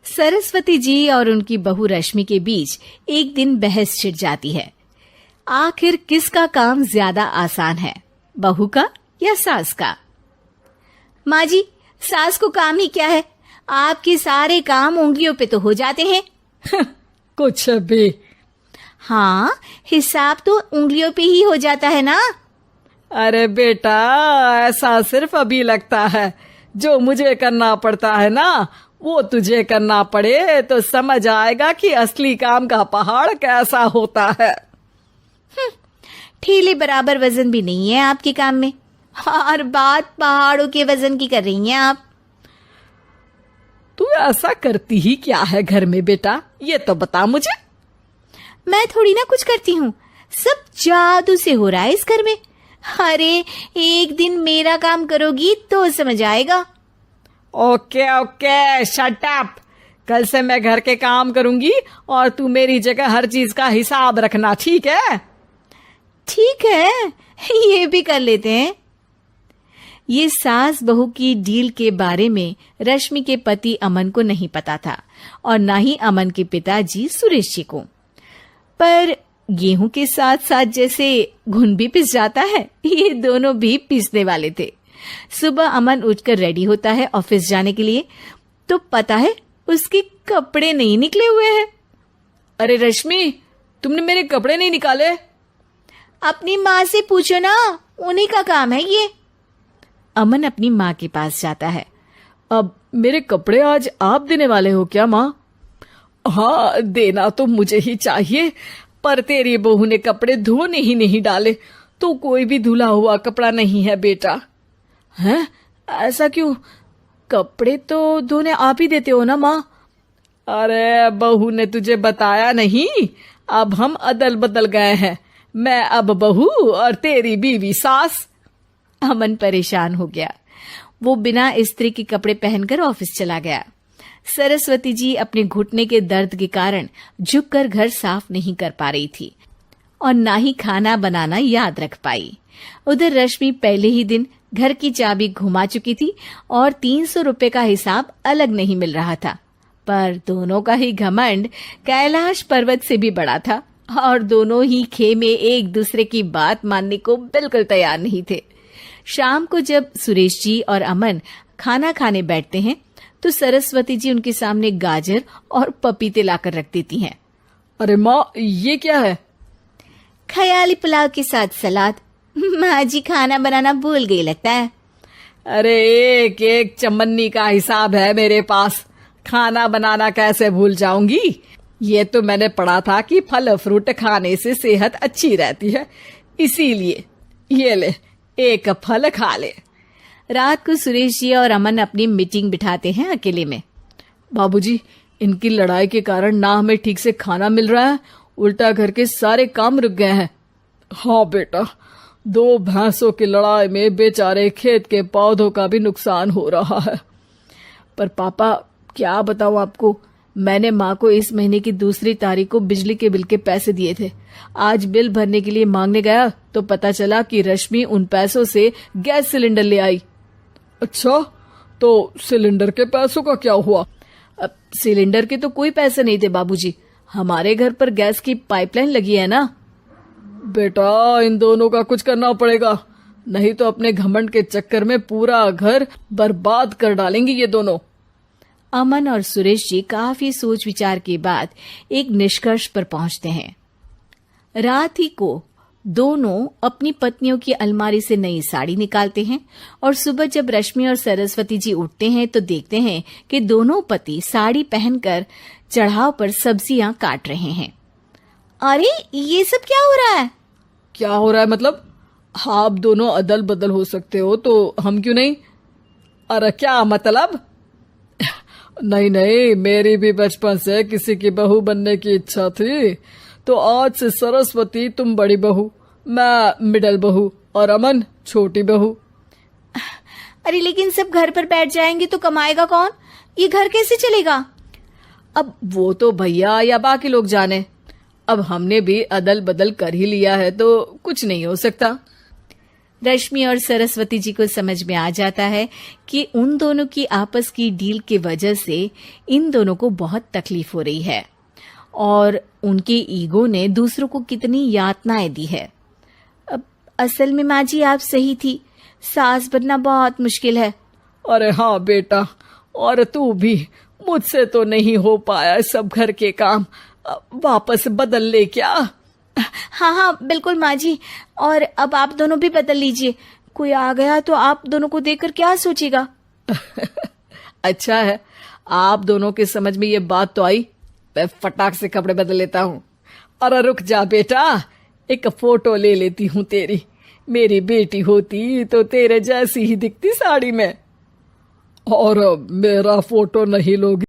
सरस्वती जी और उनकी बहू रश्मि के बीच एक दिन बहस छिड़ जाती है। आखिर किसका काम ज्यादा आसान है, बहू का या सास का? माँ जी, सास को काम ही क्या है, आपके सारे काम उंगलियों पे तो हो जाते हैं। कुछ भी। हाँ, हिसाब तो उंगलियों पे ही हो जाता है ना। अरे बेटा, ऐसा सिर्फ अभी लगता है। जो मुझे करना पड़ता है ना, वो तुझे करना पड़े तो समझ आएगा कि असली काम का पहाड़ कैसा होता है। ठेले बराबर वजन भी नहीं है आपके काम में, और बात पहाड़ों के वजन की कर रही हैं आप। तू ऐसा करती ही क्या है घर में बेटा, ये तो बता मुझे। मैं थोड़ी ना कुछ करती हूँ, सब जादू से हो रहा है इस घर में। अरे एक दिन मेरा काम करोगी तो समझ आएगा। Okay okay, shut up. कल से मैं घर के काम करूंगी और तू मेरी जगह हर चीज का हिसाब रखना, ठीक है? ठीक है, ये भी कर लेते हैं। ये सास बहू की डील के बारे में रश्मि के पति अमन को नहीं पता था और ना ही अमन के पिताजी सुरेश जी को। पर गेहूं के साथ साथ जैसे घुन भी पिस जाता है, ये दोनों भी पीसने वाले थे। सुबह अमन उठकर रेडी होता है ऑफिस जाने के लिए, तो पता है उसके कपड़े नहीं निकले हुए हैं। अरे रश्मि, तुमने मेरे कपड़े नहीं निकाले? अपनी माँ से पूछो ना, उन्हीं का काम है ये। अमन अपनी माँ के पास जाता है। अब मेरे कपड़े आज आप देने वाले हो क्या माँ? हाँ, देना तो मुझे ही चाहिए, पर तेरी बहू ने कपड़े धोने ही नहीं डाले, तो कोई भी धुला हुआ कपड़ा नहीं है बेटा। हैं? ऐसा क्यों? कपड़े तो धोने आप ही देते हो ना माँ? अरे बहू ने तुझे बताया नहीं, अब हम अदल बदल गए हैं। मैं अब बहू और तेरी बीवी सास। अमन परेशान हो गया। वो बिना इस्त्री के कपड़े पहनकर ऑफिस चला गया। सरस्वती जी अपने घुटने के दर्द के कारण झुककर घर साफ नहीं कर पा रही थी और ना ही खाना बनाना याद रख पाई। उधर रश्मि पहले ही दिन घर की चाबी घुमा चुकी थी और 300 रुपए का हिसाब अलग नहीं मिल रहा था। पर दोनों का ही घमंड कैलाश पर्वत से भी बड़ा था और दोनों ही खेमे एक दूसरे की बात मानने को बिल्कुल तैयार नहीं थे। शाम को जब सुरेश जी और अमन खाना खाने बैठते हैं तो सरस्वती जी उनके सामने गाजर और पपीते लाकर रख देती हैं। अरे माँ, ये क्या है? ख्याली पुलाव के साथ सलाद। माँ जी खाना बनाना भूल गई लगता है। अरे एक एक चमन्नी का हिसाब है मेरे पास, खाना बनाना कैसे भूल जाऊंगी? ये तो मैंने पढ़ा था कि फल फ्रूट खाने से सेहत अच्छी रहती है, इसीलिए ये ले, एक फल खा ले। रात को सुरेश जी और अमन अपनी मीटिंग बिठाते हैं अकेले में। बाबूजी, इनकी लड़ाई के कारण ना हमें ठीक से खाना मिल रहा है, उल्टा घर के सारे काम रुक गए हैं। हाँ बेटा, 2 भैंसों की लड़ाई में बेचारे खेत के पौधों का भी नुकसान हो रहा है। पर पापा, क्या बताऊं आपको, मैंने माँ को इस महीने की 2 तारीख को बिजली के बिल के पैसे दिए थे। आज बिल भरने के लिए मांगने गया तो पता चला कि रश्मि उन पैसों से गैस सिलेंडर ले आई। अच्छा, तो सिलेंडर के पैसों का क्या हुआ? अब सिलेंडर के तो कोई पैसे नहीं थे बाबूजी, हमारे घर पर गैस की पाइपलाइन लगी है ना। बेटा, इन दोनों का कुछ करना पड़ेगा, नहीं तो अपने घमंड के चक्कर में पूरा घर बर्बाद कर डालेंगे ये दोनों। अमन और सुरेश जी काफी सोच विचार के बाद एक निष्कर्ष पर पहुंचते हैं। रात ही को दोनों अपनी पत्नियों की अलमारी से नई साड़ी निकालते हैं और सुबह जब रश्मि और सरस्वती जी उठते हैं तो देखते हैं कि दोनों पति साड़ी पहनकर चढ़ाव पर सब्जियां काट रहे हैं। अरे ये सब क्या हो रहा है? क्या हो रहा है मतलब? आप दोनों अदल बदल हो सकते हो तो हम क्यों नहीं? अरे क्या मतलब? नहीं नहीं, मेरी भी बचपन से किसी की बहू बनने की इच्छा थी, तो आज से सरस्वती तुम बड़ी बहू, मैं मिडल बहू और अमन छोटी बहू। अरे लेकिन सब घर पर बैठ जाएंगे तो कमाएगा कौन? ये घर कैसे चलेगा? अब वो तो भैया या बाकी लोग जाने, अब हमने भी अदल बदल कर ही लिया है तो कुछ नहीं हो सकता। रश्मि और सरस्वती जी को समझ में आ जाता है कि उन दोनों की आपस की डील की वजह से इन दोनों को बहुत तकलीफ हो रही है और उनके ईगो ने दूसरों को कितनी यातनाएं दी है। अब असल में माँ जी आप सही थी, सास बनना बहुत मुश्किल है। अरे हाँ बेटा, और तू भी, मुझसे तो नहीं हो पाया सब घर के काम, वापस बदल ले क्या? हाँ हाँ बिल्कुल माँ जी, और अब आप दोनों भी बदल लीजिए, कोई आ गया तो आप दोनों को देखकर क्या सोचेगा। अच्छा है, आप दोनों के समझ में ये बात तो आई, मैं फटाक से कपड़े बदल लेता हूँ। अरे रुक जा बेटा, एक फोटो ले लेती हूँ तेरी, मेरी बेटी होती तो तेरे जैसी ही दिखती साड़ी में। और मेरा फोटो नहीं लोगी?